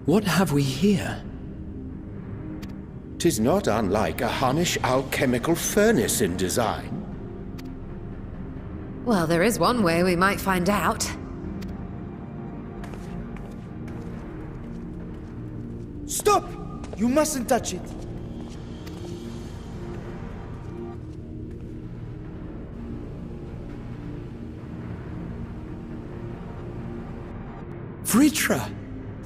What have we here? 'Tis not unlike a Hunnish alchemical furnace in design. Well, there is one way we might find out. Stop! You mustn't touch it. Vrtra!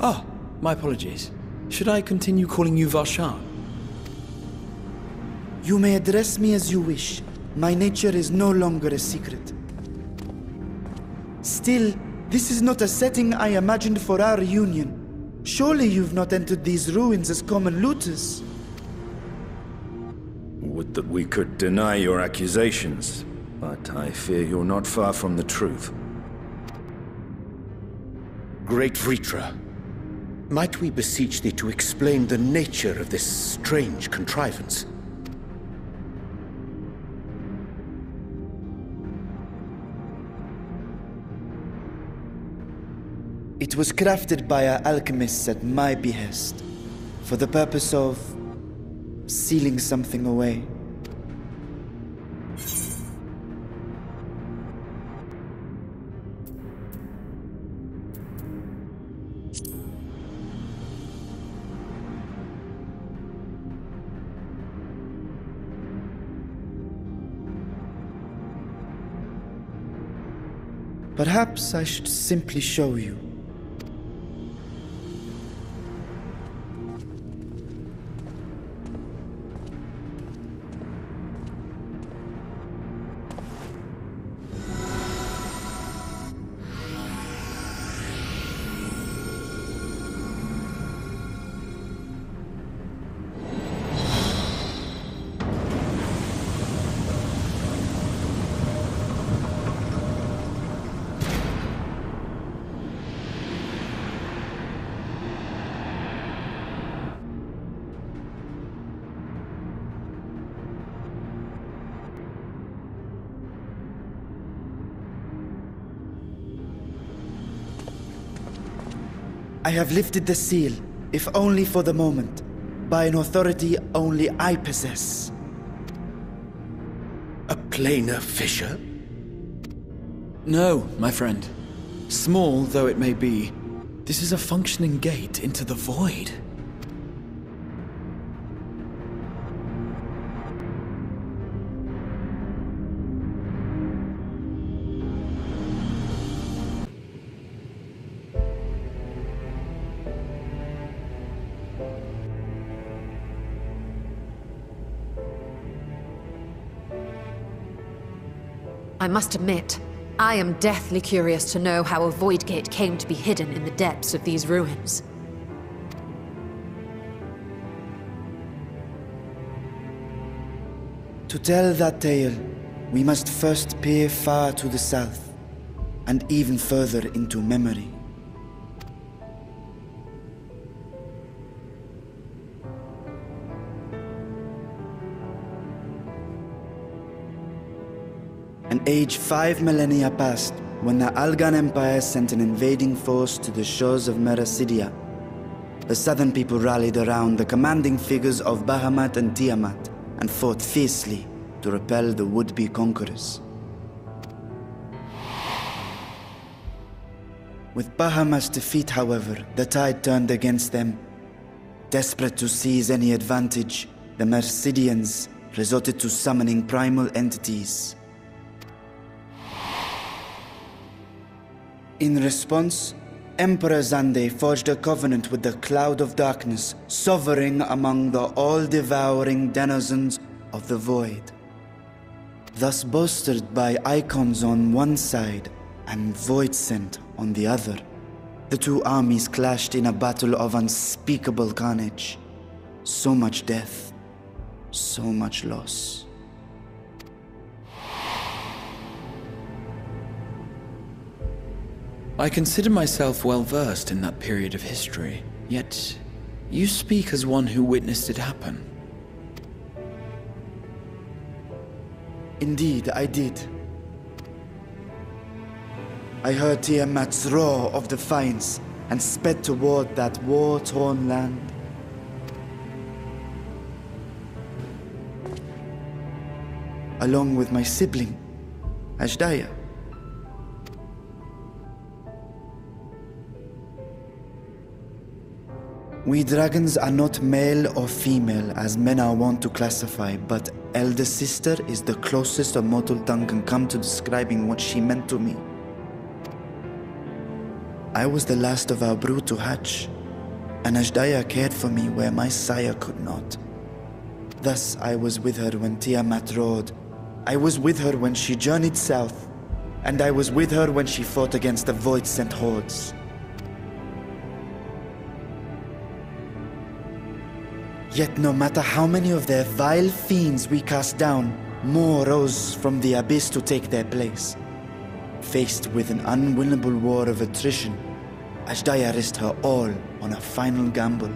Oh, my apologies. Should I continue calling you Vrtra? You may address me as you wish. My nature is no longer a secret. Still, this is not a setting I imagined for our reunion. Surely you've not entered these ruins as common looters. Would that we could deny your accusations, but I fear you're not far from the truth. Great Vrtra, might we beseech thee to explain the nature of this strange contrivance? It was crafted by our alchemists at my behest, for the purpose of sealing something away. Perhaps I should simply show you. I have lifted the seal, if only for the moment, by an authority only I possess. A planar fissure? No, my friend. Small though it may be, this is a functioning gate into the void. I must admit, I am deathly curious to know how a void gate came to be hidden in the depths of these ruins. To tell that tale, we must first peer far to the south, and even further into memory. An age 5 millennia past, when the Algan Empire sent an invading force to the shores of Merasidia. The southern people rallied around the commanding figures of Bahamut and Tiamat, and fought fiercely to repel the would-be conquerors. With Bahamut's defeat, however, the tide turned against them. Desperate to seize any advantage, the Mercidians resorted to summoning primal entities. In response, Emperor Zande forged a covenant with the Cloud of Darkness, sovereign among the all-devouring denizens of the Void. Thus bolstered by icons on one side and Void Scent on the other, the two armies clashed in a battle of unspeakable carnage. So much death, so much loss. I consider myself well versed in that period of history, yet you speak as one who witnessed it happen. Indeed, I did. I heard Tiamat's roar of defiance and sped toward that war-torn land. Along with my sibling, Ashdaya. We dragons are not male or female as men are wont to classify, but elder sister is the closest a mortal tongue can come to describing what she meant to me. I was the last of our brood to hatch, and Ashdaya cared for me where my sire could not. Thus I was with her when Tiamat roared. I was with her when she journeyed south, and I was with her when she fought against the Void-sent hordes. Yet no matter how many of their vile fiends we cast down, more rose from the abyss to take their place. Faced with an unwinnable war of attrition, Ashdaya risked her all on a final gamble.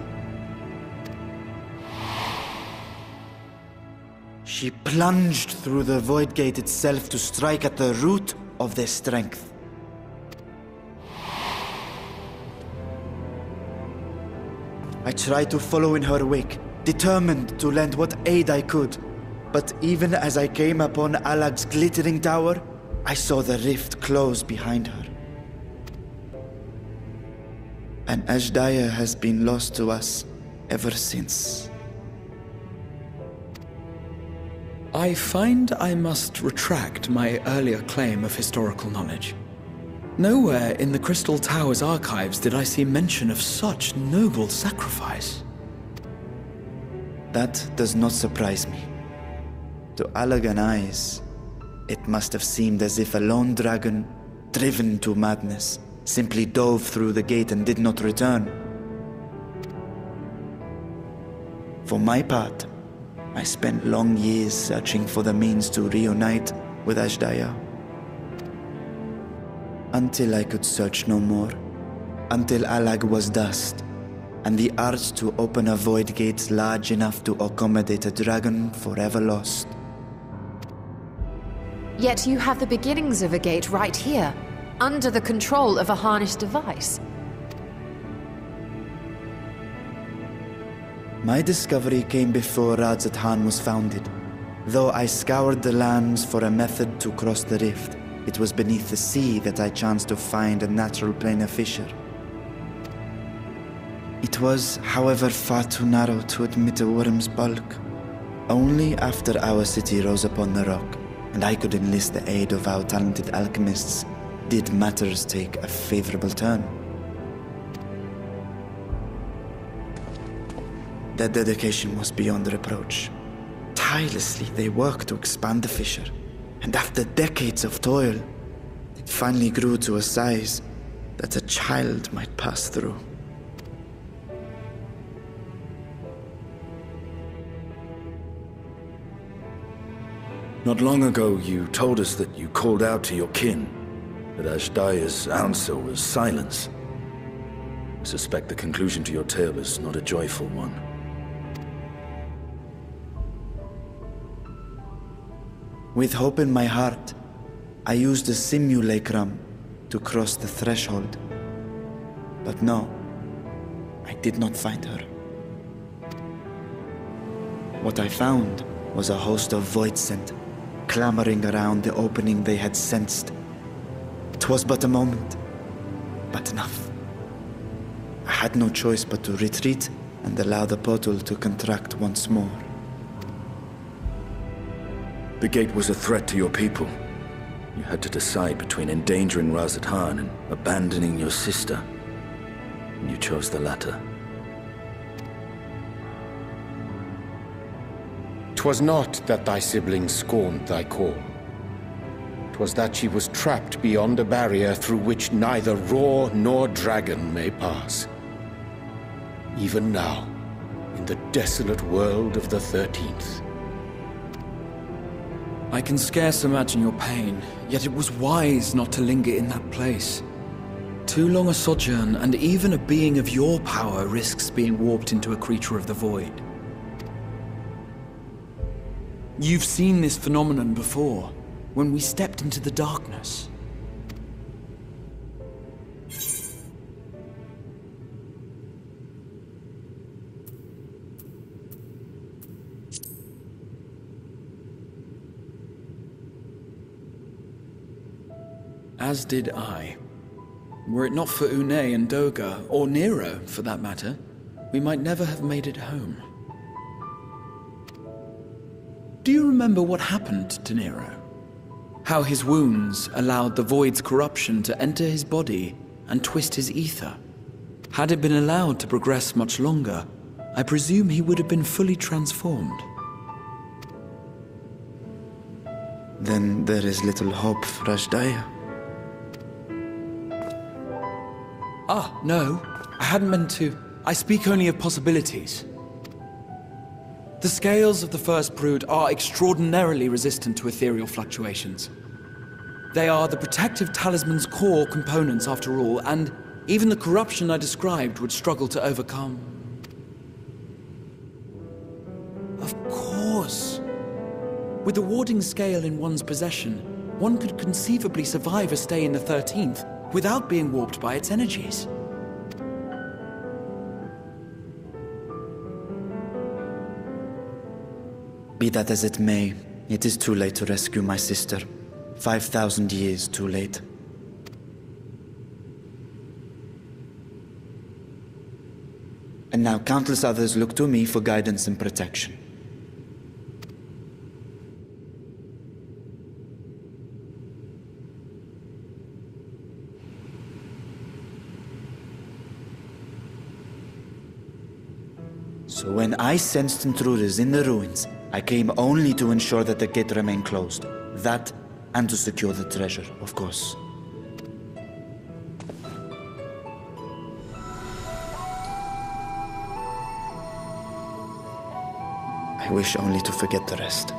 She plunged through the Void Gate itself to strike at the root of their strength. I tried to follow in her wake, determined to lend what aid I could. But even as I came upon Alag's glittering tower, I saw the rift close behind her. And Ashdaya has been lost to us ever since. I find I must retract my earlier claim of historical knowledge. Nowhere in the Crystal Tower's archives did I see mention of such noble sacrifice. That does not surprise me. To Allagan eyes, it must have seemed as if a lone dragon, driven to madness, simply dove through the gate and did not return. For my part, I spent long years searching for the means to reunite with Ashdaya. Until I could search no more. Until Allag was dust, and the art to open a void gate large enough to accommodate a dragon forever lost. Yet you have the beginnings of a gate right here, under the control of a harnessed device. My discovery came before Radzat was founded. Though I scoured the lands for a method to cross the rift, it was beneath the sea that I chanced to find a natural planar fissure. It was, however, far too narrow to admit a worm's bulk. Only after our city rose upon the rock, and I could enlist the aid of our talented alchemists, did matters take a favorable turn. Their dedication was beyond reproach. Tirelessly they worked to expand the fissure, and after decades of toil, it finally grew to a size that a child might pass through. Not long ago, you told us that you called out to your kin, that Ashdaya's answer was silence. I suspect the conclusion to your tale is not a joyful one. With hope in my heart, I used the simulacrum to cross the threshold. But no, I did not find her. What I found was a host of Void-sent, clamoring around the opening they had sensed. It was but a moment, but enough. I had no choice but to retreat and allow the portal to contract once more. The gate was a threat to your people. You had to decide between endangering Radzat and abandoning your sister. And you chose the latter. 'Twas not that thy sibling scorned thy call. 'Twas that she was trapped beyond a barrier through which neither roar nor dragon may pass. Even now, in the desolate world of the 13th. I can scarce imagine your pain, yet it was wise not to linger in that place. Too long a sojourn, and even a being of your power risks being warped into a creature of the void. You've seen this phenomenon before, when we stepped into the darkness. As did I. Were it not for Une and Doga, or Nero for that matter, we might never have made it home. Do you remember what happened to Nero? How his wounds allowed the Void's corruption to enter his body and twist his ether? Had it been allowed to progress much longer, I presume he would have been fully transformed. Then there is little hope for Ashdaya. Ah, no. I hadn't meant to. I speak only of possibilities. The scales of the First Brood are extraordinarily resistant to ethereal fluctuations. They are the protective talisman's core components after all, and even the corruption I described would struggle to overcome. Of course. With the warding scale in one's possession, one could conceivably survive a stay in the 13th without being warped by its energies. Be that as it may, it is too late to rescue my sister. 5,000 years too late. And now countless others look to me for guidance and protection. So when I sensed intruders in the ruins, I came only to ensure that the gate remained closed. That, and to secure the treasure, of course. I wish only to forget the rest.